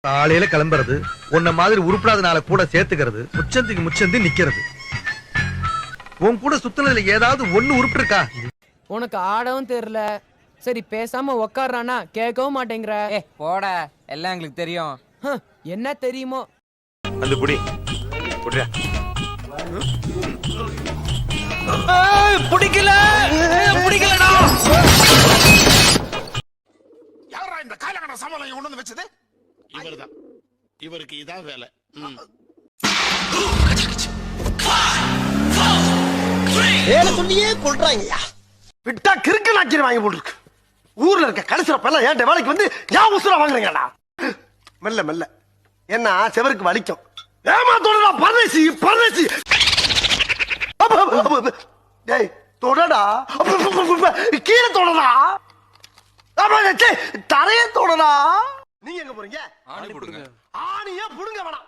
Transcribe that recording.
காலையில கிளம்புறது, உன்ன மாதிரி உருப்படாதனால கூட சேர்த்துக்கிறது, முச்சந்திக்கு முச்சந்தி நிக்கிறது. உன் கூட சுத்துனதுல ஏதாவது ஒண்ணு உருப்பிட்டு இருக்கா? உனக்கு ஆடவும் தெரியல, சரி பேசாம உக்காடுறானா கேட்கவும் மாட்டேங்கிற. போட, எல்லாம் எங்களுக்கு தெரியும். என்ன தெரியுமோ? அந்த புடி புடிடா. பிடிக்கல பிடிக்கலடா. யாரா இந்த காலகட சமாளம் கொண்டு வந்து வச்சது? இவர்தான். இவருக்கு இதான் வேலை. வேலை சொல்லியே கொள்றாங்கய்யா. விட்டா கிறுக்கு நாக்கிற வாங்கி போட்டுருக்கு. ஊர்ல இருக்க கடைசில பல்ல ஏன்ட்ட வேலைக்கு வந்து ஏன் உசுர வாங்குறீங்கடா? மெல்ல மெல்ல என்ன செவருக்கு வலிக்கும். ஏமாத்தோடா பரதேசி பரதேசி. டேய் தொடடா, கீழே தொடடா, தரையே தொடடா. நீங்க எங்க போறீங்க? ஆணி போடுங்க. ஆணியா புடுங்க வேணாம்.